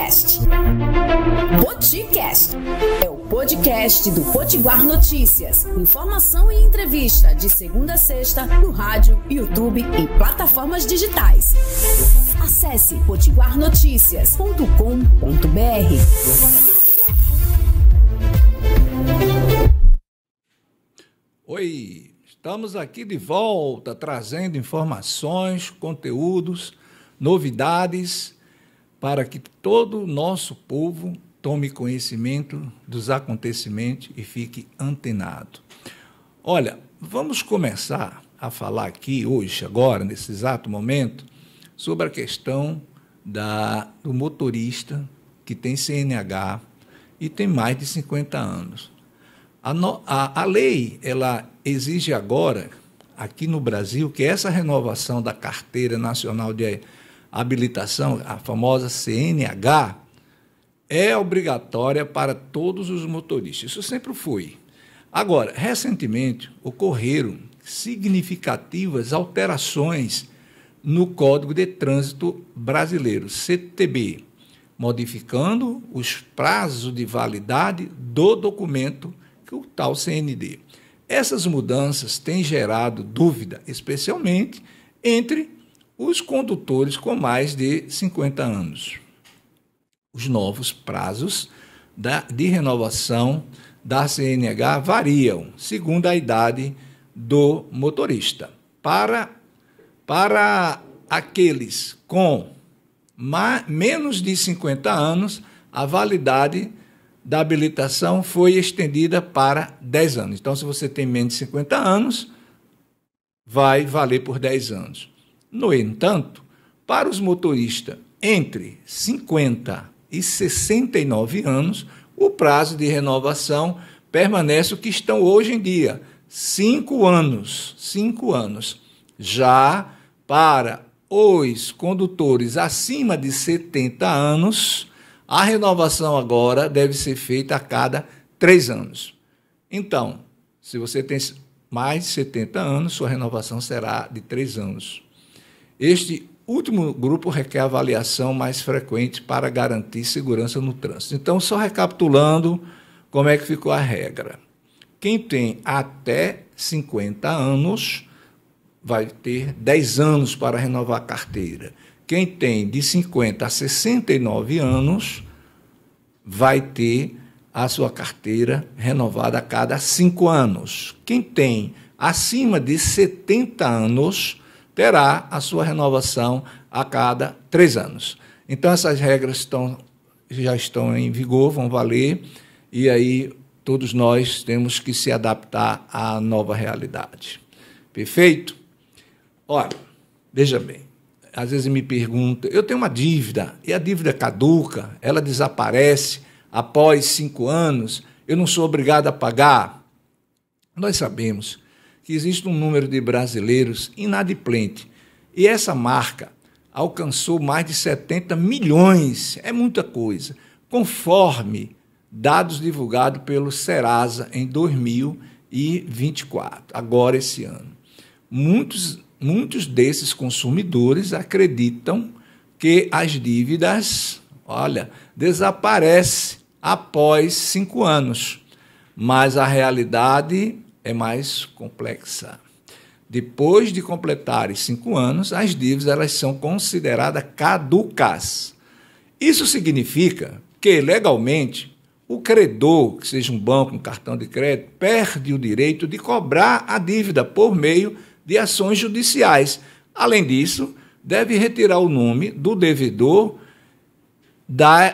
Poticast. Poticast é o podcast do Potiguar Notícias. Informação e entrevista de segunda a sexta no rádio, YouTube e plataformas digitais. Acesse potiguarnoticias.com.br. Oi, estamos aqui de volta trazendo informações, conteúdos, novidades para que todo o nosso povo tome conhecimento dos acontecimentos e fique antenado. Olha, vamos começar a falar aqui hoje, agora, nesse exato momento, sobre a questão do motorista que tem CNH e tem mais de 50 anos. A lei, ela exige agora, aqui no Brasil, que essa renovação da Carteira Nacional de Habilitação, a famosa CNH, é obrigatória para todos os motoristas. Isso sempre foi. Agora, recentemente, ocorreram significativas alterações no Código de Trânsito Brasileiro, CTB, modificando os prazos de validade do documento, que é o tal CND. Essas mudanças têm gerado dúvida, especialmente entre os condutores com mais de 50 anos. Os novos prazos de renovação da CNH variam segundo a idade do motorista. Para aqueles com menos de 50 anos, a validade da habilitação foi estendida para 10 anos. Então, se você tem menos de 50 anos, vai valer por 10 anos. No entanto, para os motoristas entre 50 e 69 anos, o prazo de renovação permanece o que estão hoje em dia, 5 anos. 5 anos. Já para os condutores acima de 70 anos, a renovação agora deve ser feita a cada 3 anos. Então, se você tem mais de 70 anos, sua renovação será de 3 anos. Este último grupo requer avaliação mais frequente para garantir segurança no trânsito. Então, só recapitulando como é que ficou a regra. Quem tem até 50 anos vai ter 10 anos para renovar a carteira. Quem tem de 50 a 69 anos vai ter a sua carteira renovada a cada 5 anos. Quem tem acima de 70 anos terá a sua renovação a cada 3 anos. Então, essas regras já estão em vigor, vão valer, e aí todos nós temos que se adaptar à nova realidade. Perfeito? Olha, veja bem, às vezes me perguntam, eu tenho uma dívida, e a dívida caduca, ela desaparece após 5 anos, eu não sou obrigado a pagar. Nós sabemos que existe um número de brasileiros inadimplentes, e essa marca alcançou mais de 70 milhões, é muita coisa, conforme dados divulgados pelo Serasa em 2024, agora esse ano. Muitos desses consumidores acreditam que as dívidas, desaparecem após 5 anos, mas a realidade é mais complexa. Depois de completarem 5 anos, as dívidas elas são consideradas caducas. Isso significa que, legalmente, o credor, que seja um banco, um cartão de crédito, perde o direito de cobrar a dívida por meio de ações judiciais. Além disso, deve retirar o nome do devedor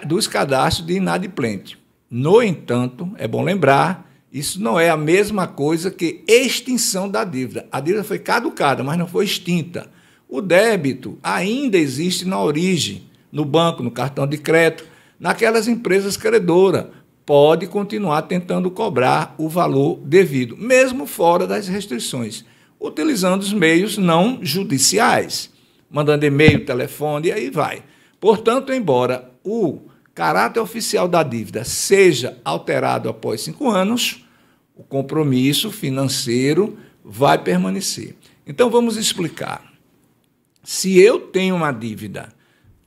dos cadastros de inadimplente. No entanto, é bom lembrar, isso não é a mesma coisa que extinção da dívida. A dívida foi caducada, mas não foi extinta. O débito ainda existe na origem, no banco, no cartão de crédito, naquelas empresas credoras. Pode continuar tentando cobrar o valor devido, mesmo fora das restrições, utilizando os meios não judiciais, mandando e-mail, telefone, e aí vai. Portanto, embora o caráter oficial da dívida seja alterado após 5 anos, o compromisso financeiro vai permanecer. Então, vamos explicar. Se eu tenho uma dívida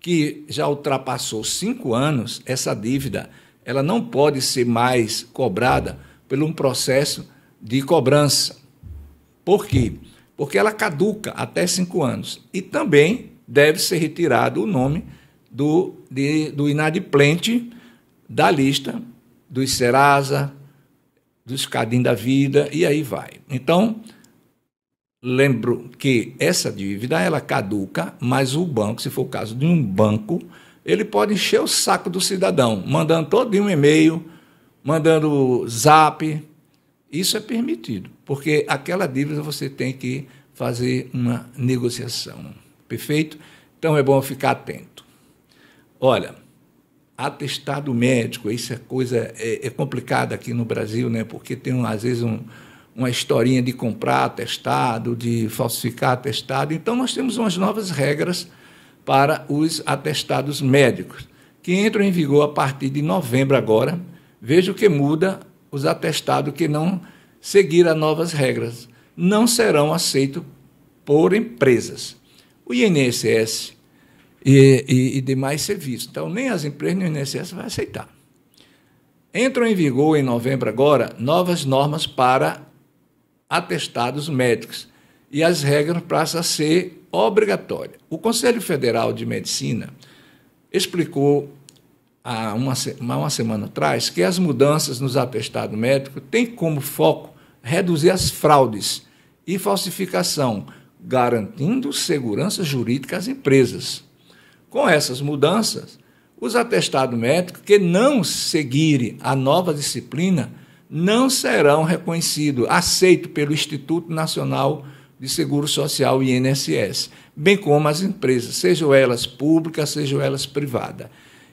que já ultrapassou 5 anos, essa dívida ela não pode ser mais cobrada por um processo de cobrança. Por quê? Porque ela caduca até 5 anos. E também deve ser retirado o nome do inadimplente da lista dos Serasa, dos Cadim da Vida, e aí vai. Então, lembro que essa dívida ela caduca, mas o banco, se for o caso de um banco, ele pode encher o saco do cidadão, mandando todo um e-mail, mandando zap. Isso é permitido, porque aquela dívida você tem que fazer uma negociação. Perfeito? Então é bom ficar atento. Olha, atestado médico, isso é coisa complicada aqui no Brasil, né? Porque tem, às vezes, uma historinha de comprar atestado, de falsificar atestado. Então, nós temos umas novas regras para os atestados médicos, que entram em vigor a partir de novembro agora. Veja o que muda: os atestados que não seguir as novas regras não serão aceitos por empresas. O INSS e demais serviços. Então, nem as empresas nem o INSS vai aceitar. Entram em vigor, em novembro agora, novas normas para atestados médicos, e as regras passam a ser obrigatórias. O Conselho Federal de Medicina explicou há uma semana atrás que as mudanças nos atestados médicos têm como foco reduzir as fraudes e falsificação, garantindo segurança jurídica às empresas. Com essas mudanças, os atestados médicos que não seguirem a nova disciplina não serão reconhecidos, aceitos pelo Instituto Nacional de Seguro Social, INSS, bem como as empresas, sejam elas públicas, sejam elas privadas,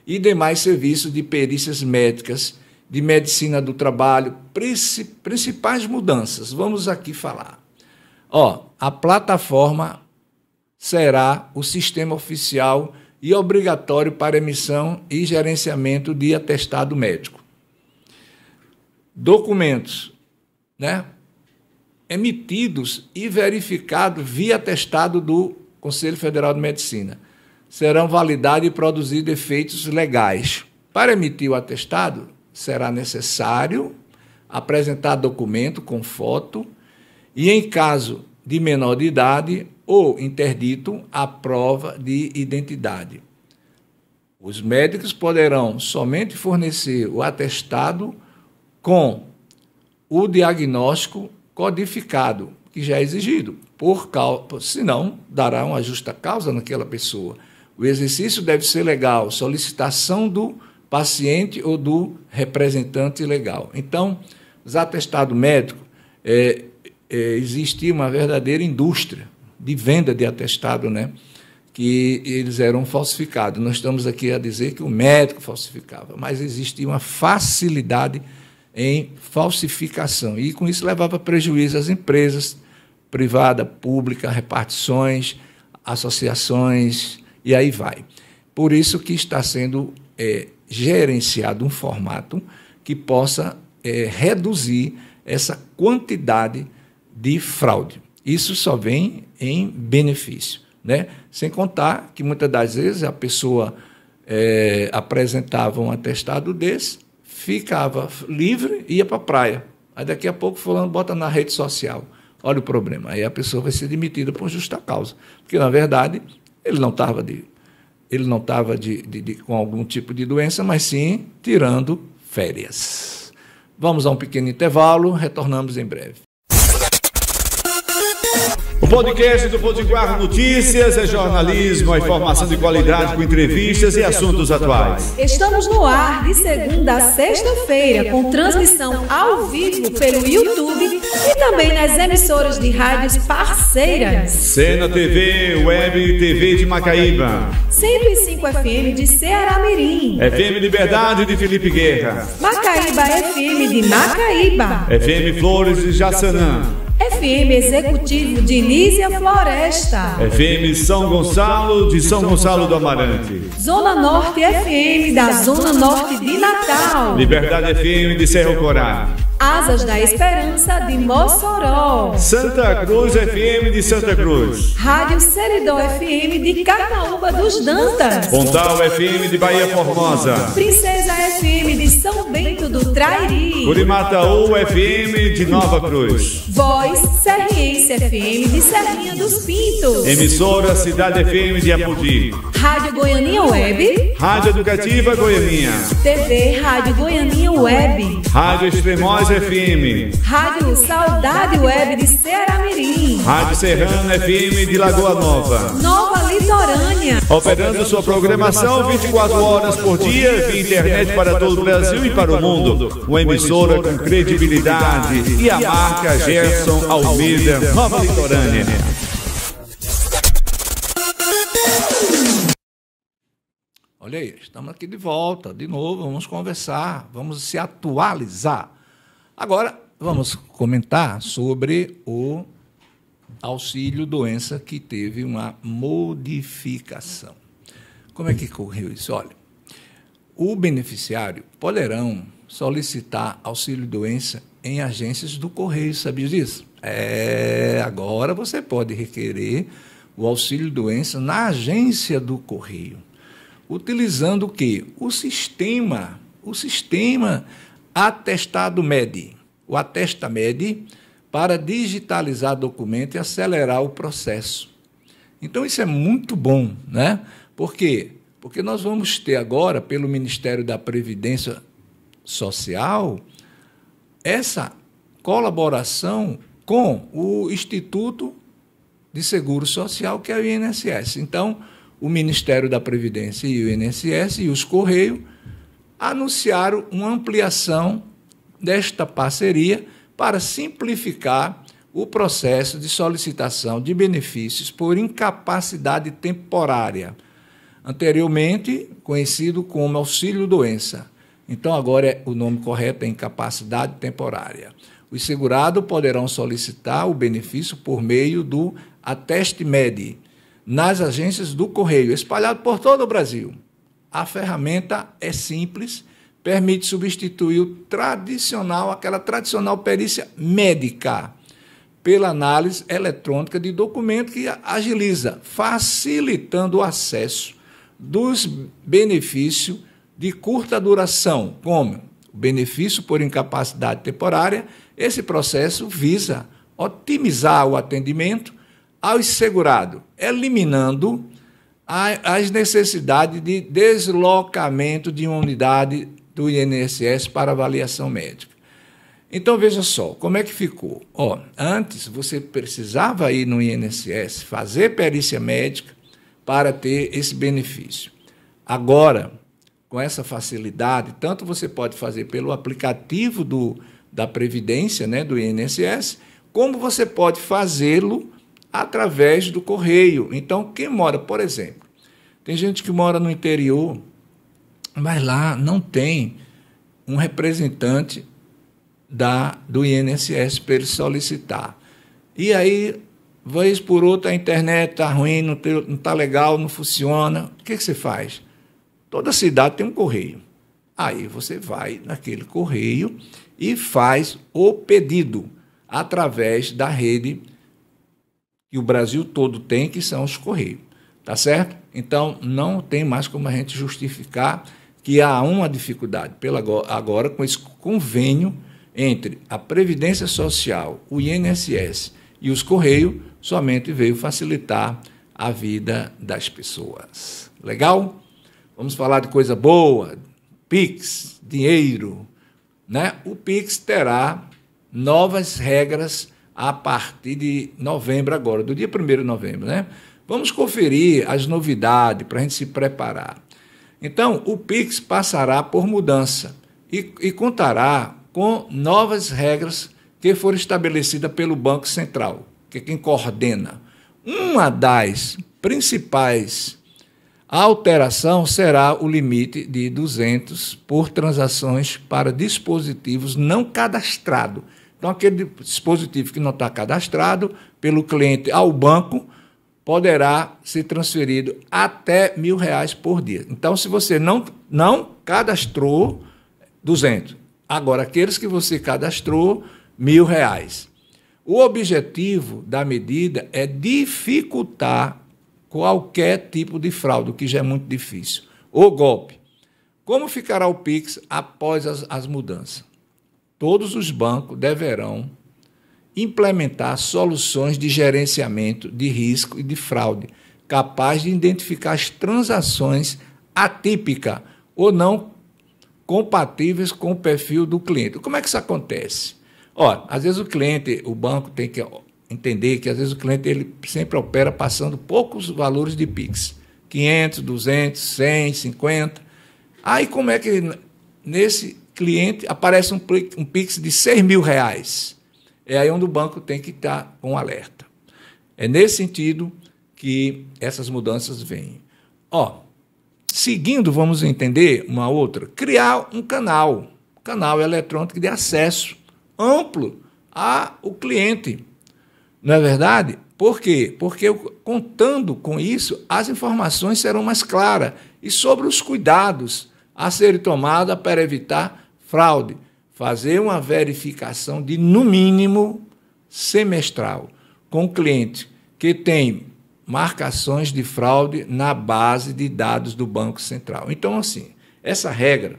e demais serviços de perícias médicas, de medicina do trabalho. Principais mudanças, vamos aqui falar. A plataforma será o sistema oficial e obrigatório para emissão e gerenciamento de atestado médico. Documentos, emitidos e verificados via atestado do Conselho Federal de Medicina serão validados e produzidos efeitos legais. Para emitir o atestado, será necessário apresentar documento com foto e, em caso de menor de idade ou interdito, a prova de identidade. Os médicos poderão somente fornecer o atestado com o diagnóstico codificado, que já é exigido, senão dará uma justa causa naquela pessoa. O exercício deve ser legal, solicitação do paciente ou do representante legal. Então, os atestados médicos, existia uma verdadeira indústria de venda de atestado, que eles eram falsificados. Nós estamos aqui a dizer que o médico falsificava, mas existia uma facilidade em falsificação, e com isso levava prejuízo às empresas privada, pública, repartições, associações, e aí vai. Por isso que está sendo gerenciado um formato que possa reduzir essa quantidade de fraude. Isso só vem em benefício, Sem contar que muitas das vezes a pessoa apresentava um atestado desse, ficava livre e ia para a praia. Aí daqui a pouco fulano bota na rede social. Olha o problema. Aí a pessoa vai ser demitida por justa causa. Porque, na verdade, ele não estava com algum tipo de doença, mas sim tirando férias. Vamos a um pequeno intervalo, retornamos em breve. O podcast do Potiguar Notícias é jornalismo, a informação de qualidade com entrevistas e assuntos atuais. Estamos no ar de segunda a sexta-feira, com transmissão ao vivo pelo YouTube e também nas emissoras de rádios parceiras. Cena TV, Web TV de Macaíba. 105 FM de Ceará-Mirim. FM Liberdade de Felipe Guerra. Macaíba FM de Macaíba. FM Flores de Jaçanã. FM Executivo de Nísia Floresta. FM São Gonçalo de São Gonçalo do Amarante. Zona Norte FM da Zona Norte de Natal. Liberdade FM de Cerro Corá. Asas da Esperança de Mossoró, Santa Cruz FM de Santa Cruz, Rádio Seridó FM de Carnaúba dos Dantas, Pontal FM de Bahia Formosa, Princesa FM de São Bento do Trairi, Curimataú FM de Nova Cruz, Voz Serriense FM de Serrinha dos Pintos, Emissora Cidade FM de Apodi, Rádio Goianinha Web, Rádio Educativa Goianinha, TV Rádio Goianinha Web, Rádio Extremoz FM, Rádio Saudade Web de Ceará-Mirim, Rádio Serrana FM de Lagoa Nova, Nova Litorânea, operando sua programação 24 horas por dia via internet para todo o Brasil e para o mundo. Uma emissora com credibilidade e a marca Gerson Almeida, Nova Litorânea. Olha aí, estamos aqui de volta, de novo, vamos conversar, vamos se atualizar. Agora, vamos comentar sobre o auxílio-doença que teve uma modificação. Como é que ocorreu isso? Olha, o beneficiário poderão solicitar auxílio-doença em agências do Correio, sabia disso? Agora você pode requerer o auxílio-doença na agência do Correio, utilizando o quê? O sistema Atestado MED, o Atesta MED, para digitalizar documento e acelerar o processo. Então, isso é muito bom, né? Por quê? Porque nós vamos ter agora, pelo Ministério da Previdência Social, essa colaboração com o Instituto de Seguro Social, que é o INSS. Então, o Ministério da Previdência e o INSS e os Correios anunciaram uma ampliação desta parceria para simplificar o processo de solicitação de benefícios por incapacidade temporária, anteriormente conhecido como auxílio-doença. Então, agora o nome correto é incapacidade temporária. Os segurados poderão solicitar o benefício por meio do Ateste MED nas agências do Correio, espalhado por todo o Brasil. A ferramenta é simples, permite substituir aquela tradicional perícia médica pela análise eletrônica de documento que agiliza, facilitando o acesso dos benefícios de curta duração, como o benefício por incapacidade temporária. Esse processo visa otimizar o atendimento aos segurados, eliminando as necessidades de deslocamento de uma unidade do INSS para avaliação médica. Então, veja só, como é que ficou? Antes, você precisava ir no INSS fazer perícia médica para ter esse benefício. Agora, com essa facilidade, tanto você pode fazer pelo aplicativo da Previdência, né, do INSS, como você pode fazê-lo através do Correio. Então, quem mora, por exemplo, tem gente que mora no interior, mas lá não tem um representante do INSS para ele solicitar. E aí, vez por outra, a internet está ruim, não está legal, não funciona. O que você faz? Toda cidade tem um correio. Aí você vai naquele correio e faz o pedido através da rede que o Brasil todo tem, que são os Correios. Tá certo? Então, não tem mais como a gente justificar que há uma dificuldade. Agora, com esse convênio entre a Previdência Social, o INSS e os Correios, somente veio facilitar a vida das pessoas. Legal? Vamos falar de coisa boa, Pix, dinheiro, né? O Pix terá novas regras a partir de novembro agora, do dia 1º de novembro, né? Vamos conferir as novidades para a gente se preparar. Então, o Pix passará por mudança e contará com novas regras que foram estabelecidas pelo Banco Central, que é quem coordena. Uma das principais alterações será o limite de 200 por transações para dispositivos não cadastrados. Então, aquele dispositivo que não está cadastrado pelo cliente ao banco poderá ser transferido até R$1.000 por dia. Então, se você não cadastrou, 200. Agora, aqueles que você cadastrou, R$1.000. O objetivo da medida é dificultar qualquer tipo de fraude, o que já é muito difícil. O golpe. Como ficará o Pix após as mudanças? Todos os bancos deverão implementar soluções de gerenciamento de risco e de fraude, capaz de identificar as transações atípicas ou não compatíveis com o perfil do cliente. Como é que isso acontece? Olha, às vezes o banco tem que entender que às vezes o cliente ele sempre opera passando poucos valores de Pix, 500, 200, 100, 50. Aí como é que nesse cliente aparece um Pix de R$6.000? É aí onde o banco tem que estar com alerta. É nesse sentido que essas mudanças vêm. Seguindo, vamos entender uma outra, criar um canal eletrônico de acesso amplo ao cliente. Não é verdade? Por quê? Porque contando com isso, as informações serão mais claras e sobre os cuidados a serem tomados para evitar fraude. Fazer uma verificação de, no mínimo, semestral, com o cliente que tem marcações de fraude na base de dados do Banco Central. Então, assim, essa regra,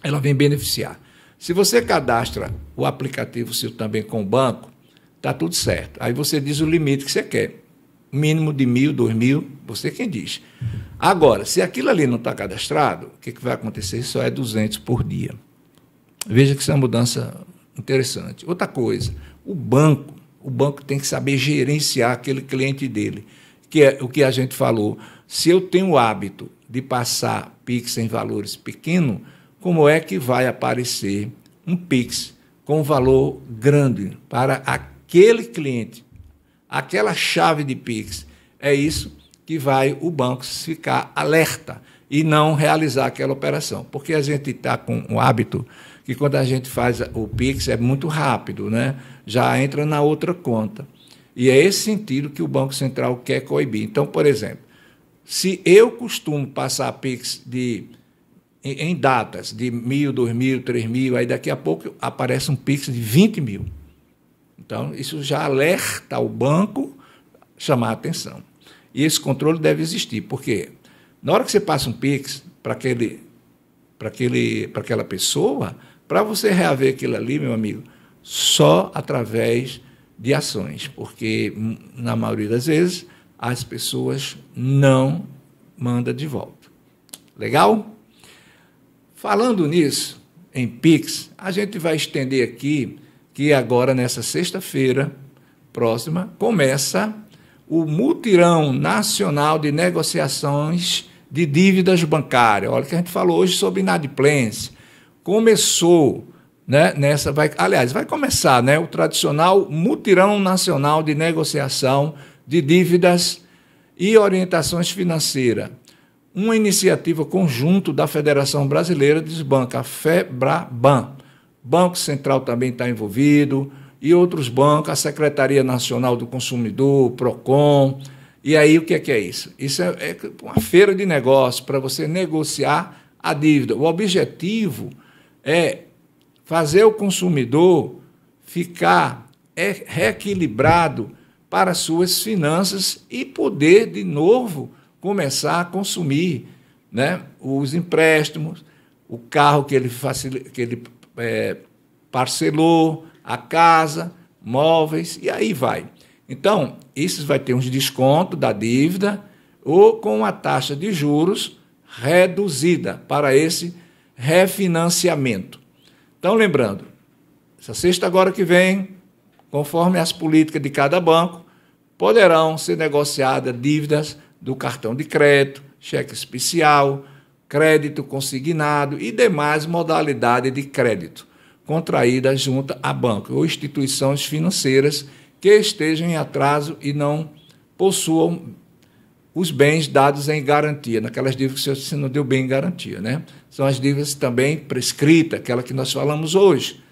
ela vem beneficiar. Se você cadastra o aplicativo seu também com o banco, está tudo certo. Aí você diz o limite que você quer. Mínimo de 1.000, 2.000, você quem diz. Agora, se aquilo ali não está cadastrado, o que vai acontecer? Só é 200 por dia. Veja que isso é uma mudança interessante. Outra coisa, o banco tem que saber gerenciar aquele cliente dele, que é o que a gente falou. Se eu tenho o hábito de passar Pix em valores pequenos, como é que vai aparecer um Pix com valor grande para aquele cliente? Aquela chave de Pix. É isso que vai o banco ficar alerta e não realizar aquela operação. Porque a gente está com o hábito que quando a gente faz o Pix é muito rápido, né? Já entra na outra conta. E é esse sentido que o Banco Central quer coibir. Então, por exemplo, se eu costumo passar Pix em datas de 1.000, 2.000, 3.000, aí daqui a pouco aparece um Pix de 20.000. Então, isso já alerta o banco chamar a atenção. E esse controle deve existir, porque na hora que você passa um Pix para aquela pessoa, para você reaver aquilo ali, meu amigo, só através de ações, porque, na maioria das vezes, as pessoas não mandam de volta. Legal? Falando nisso, em Pix, a gente vai estender aqui que agora, nessa sexta-feira próxima, começa o Mutirão Nacional de Negociações de Dívidas Bancárias. Olha que a gente falou hoje sobre inadimplência. Começou, né, vai começar, né, o tradicional Mutirão Nacional de Negociação de Dívidas e Orientações Financeiras. Uma iniciativa conjunta da Federação Brasileira dos Bancos, a FEBRABAN. Banco Central também está envolvido, e outros bancos, a Secretaria Nacional do Consumidor, o PROCON. E aí, o que é isso? Isso é uma feira de negócios para você negociar a dívida. O objetivo é fazer o consumidor ficar reequilibrado para suas finanças e poder, de novo, começar a consumir, né, os empréstimos, o carro que ele parcelou, a casa, móveis, e aí vai. Então, isso vai ter uns descontos da dívida ou com a taxa de juros reduzida para esse refinanciamento. Então, lembrando, essa sexta agora que vem, conforme as políticas de cada banco, poderão ser negociadas dívidas do cartão de crédito, cheque especial, crédito consignado e demais modalidades de crédito contraídas junto a banco ou instituições financeiras que estejam em atraso e não possuam os bens dados em garantia, naquelas dívidas que você não deu bem em garantia, né? São as dívidas também prescritas, aquela que nós falamos hoje.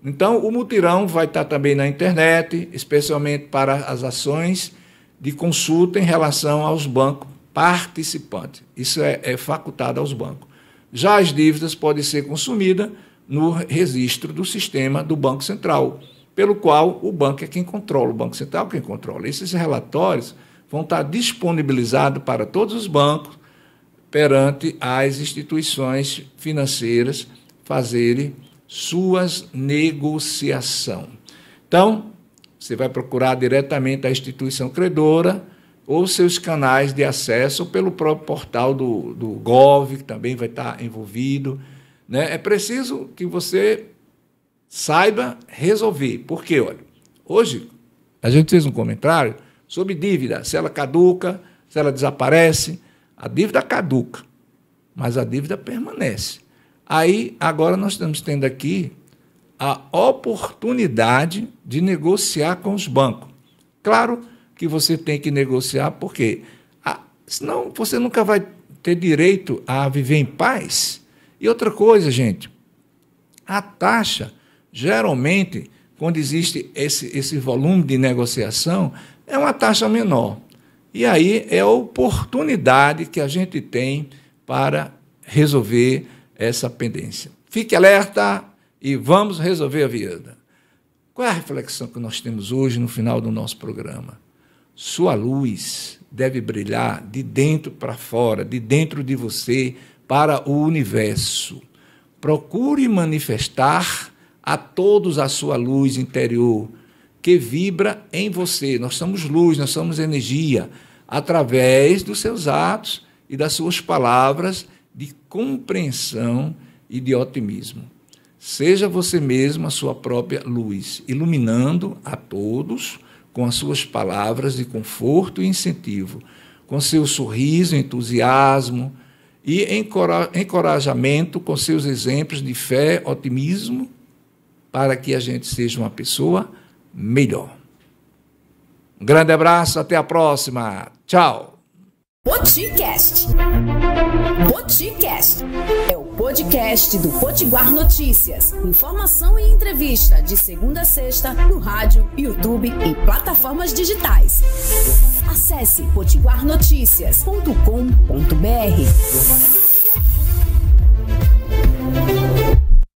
Então, o mutirão vai estar também na internet, especialmente para as ações de consulta em relação aos bancos participantes. Isso é facultado aos bancos. Já as dívidas podem ser consumidas no registro do sistema do Banco Central, pelo qual o banco é quem controla, o Banco Central é quem controla. Esses relatórios vão estar disponibilizados para todos os bancos perante as instituições financeiras fazerem suas negociações. Então, você vai procurar diretamente a instituição credora ou seus canais de acesso, ou pelo próprio portal do Gov, que também vai estar envolvido. Né? É preciso que você saiba resolver. Porque, olha, hoje a gente fez um comentário sobre dívida, se ela caduca, se ela desaparece. A dívida caduca, mas a dívida permanece. Aí, agora nós estamos tendo aqui a oportunidade de negociar com os bancos. Claro que você tem que negociar, porque senão você nunca vai ter direito a viver em paz. E outra coisa, gente, a taxa, geralmente, quando existe esse volume de negociação, é uma taxa menor. E aí é a oportunidade que a gente tem para resolver essa pendência. Fique alerta e vamos resolver a vida. Qual é a reflexão que nós temos hoje no final do nosso programa? Sua luz deve brilhar de dentro para fora, de dentro de você para o universo. Procure manifestar a todos a sua luz interior, que vibra em você. Nós somos luz, nós somos energia, através dos seus atos e das suas palavras de compreensão e de otimismo. Seja você mesmo a sua própria luz, iluminando a todos com as suas palavras de conforto e incentivo, com seu sorriso, entusiasmo e encorajamento, com seus exemplos de fé, otimismo, para que a gente seja uma pessoa melhor. Um grande abraço, até a próxima. Tchau. Poticast. Poticast é o podcast do Potiguar Notícias. Informação e entrevista de segunda a sexta no rádio, YouTube e plataformas digitais. Acesse potiguarnoticias.com.br.